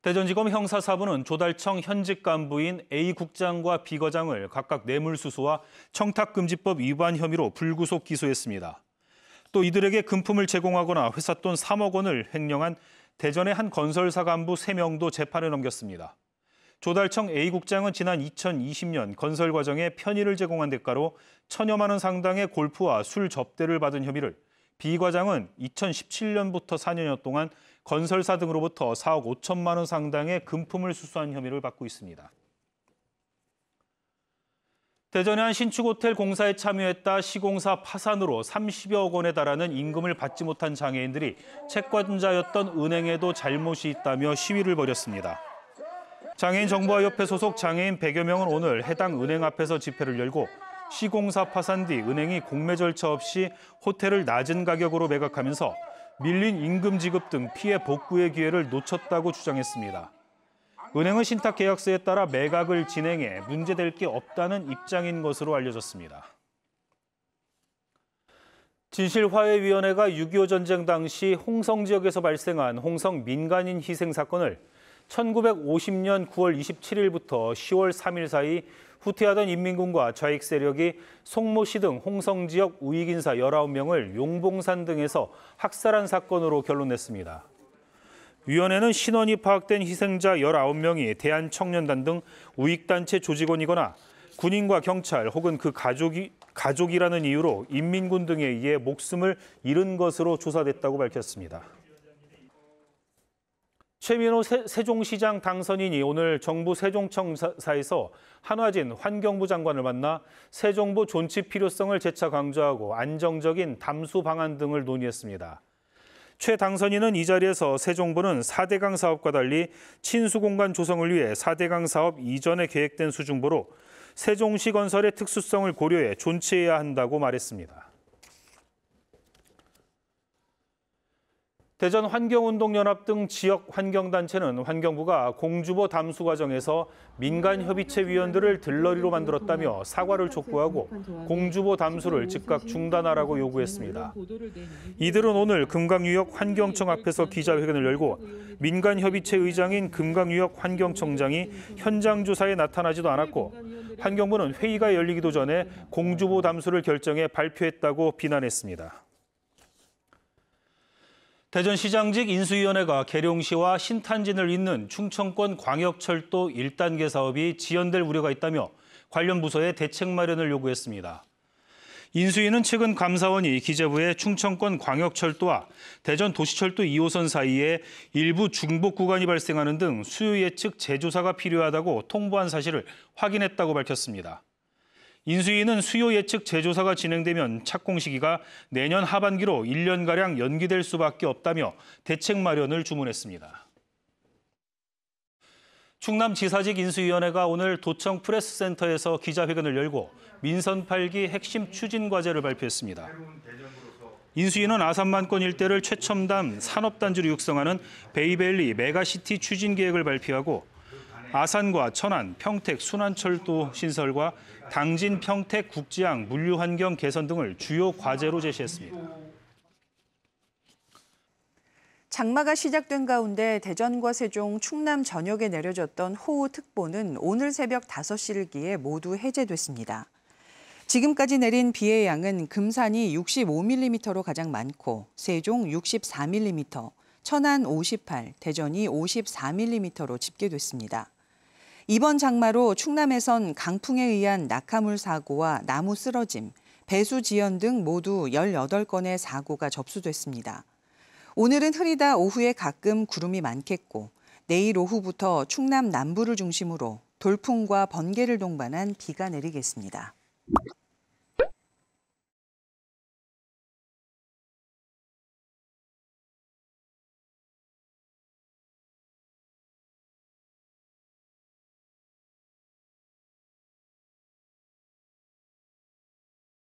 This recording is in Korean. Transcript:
대전지검 형사사부는 조달청 현직 간부인 A 국장과 B 과장을 각각 뇌물수수와 청탁금지법 위반 혐의로 불구속 기소했습니다. 또 이들에게 금품을 제공하거나 회사 돈 3억 원을 횡령한 대전의 한 건설사 간부 3명도 재판에 넘겼습니다. 조달청 A 국장은 지난 2020년 건설 과정에 편의를 제공한 대가로 1,000여만 원 상당의 골프와 술 접대를 받은 혐의를, B 과장은 2017년부터 4년여 동안 건설사 등으로부터 4억 5천만 원 상당의 금품을 수수한 혐의를 받고 있습니다. 대전의 한 신축호텔 공사에 참여했다 시공사 파산으로 30여 원에 달하는 임금을 받지 못한 장애인들이 채권자였던 은행에도 잘못이 있다며 시위를 벌였습니다. 장애인정보화협회 소속 장애인 100여 명은 오늘 해당 은행 앞에서 집회를 열고 시공사 파산 뒤 은행이 공매 절차 없이 호텔을 낮은 가격으로 매각하면서 밀린 임금 지급 등 피해 복구의 기회를 놓쳤다고 주장했습니다. 은행은 신탁계약서에 따라 매각을 진행해 문제될 게 없다는 입장인 것으로 알려졌습니다. 진실화해위원회가 6.25 전쟁 당시 홍성 지역에서 발생한 홍성 민간인 희생 사건을 1950년 9월 27일부터 10월 3일 사이 후퇴하던 인민군과 좌익 세력이 송모시 등 홍성 지역 우익 인사 19명을 용봉산 등에서 학살한 사건으로 결론냈습니다. 위원회는 신원이 파악된 희생자 19명이 대한청년단 등 우익단체 조직원이거나 군인과 경찰 혹은 그 가족이라는 이유로 인민군 등에 의해 목숨을 잃은 것으로 조사됐다고 밝혔습니다. 최민호 세종시장 당선인이 오늘 정부 세종청사에서 한화진 환경부 장관을 만나 세종보 존치 필요성을 재차 강조하고 안정적인 담수 방안 등을 논의했습니다. 최 당선인은 이 자리에서 세종보는 4대강 사업과 달리 친수공간 조성을 위해 4대강 사업 이전에 계획된 수중보로 세종시 건설의 특수성을 고려해 존치해야 한다고 말했습니다. 대전 환경운동연합 등 지역 환경단체는 환경부가 공주보 담수 과정에서 민간협의체 위원들을 들러리로 만들었다며 사과를 촉구하고 공주보 담수를 즉각 중단하라고 요구했습니다. 이들은 오늘 금강유역 환경청 앞에서 기자회견을 열고 민간협의체 의장인 금강유역 환경청장이 현장 조사에 나타나지도 않았고 환경부는 회의가 열리기도 전에 공주보 담수를 결정해 발표했다고 비난했습니다. 대전시장직 인수위원회가 계룡시와 신탄진을 잇는 충청권 광역철도 1단계 사업이 지연될 우려가 있다며 관련 부서에 대책 마련을 요구했습니다. 인수위는 최근 감사원이 기재부에 충청권 광역철도와 대전 도시철도 2호선 사이에 일부 중복 구간이 발생하는 등 수요 예측 재조사가 필요하다고 통보한 사실을 확인했다고 밝혔습니다. 인수위는 수요 예측 재조사가 진행되면 착공 시기가 내년 하반기로 1년가량 연기될 수밖에 없다며 대책 마련을 주문했습니다. 충남지사직 인수위원회가 오늘 도청 프레스센터에서 기자회견을 열고 민선 8기 핵심 추진 과제를 발표했습니다. 인수위는 아산만권 일대를 최첨단 산업단지로 육성하는 베이밸리 메가시티 추진 계획을 발표하고 아산과 천안, 평택, 순환철도 신설과 당진, 평택, 국지항, 물류환경 개선 등을 주요 과제로 제시했습니다. 장마가 시작된 가운데 대전과 세종, 충남 전역에 내려졌던 호우특보는 오늘 새벽 5시를 기해 모두 해제됐습니다. 지금까지 내린 비의 양은 금산이 65mm로 가장 많고 세종 64mm, 천안 58, 대전이 54mm로 집계됐습니다. 이번 장마로 충남에선 강풍에 의한 낙하물 사고와 나무 쓰러짐, 배수 지연 등 모두 18건의 사고가 접수됐습니다. 오늘은 흐리다 오후에 가끔 구름이 많겠고 내일 오후부터 충남 남부를 중심으로 돌풍과 번개를 동반한 비가 내리겠습니다.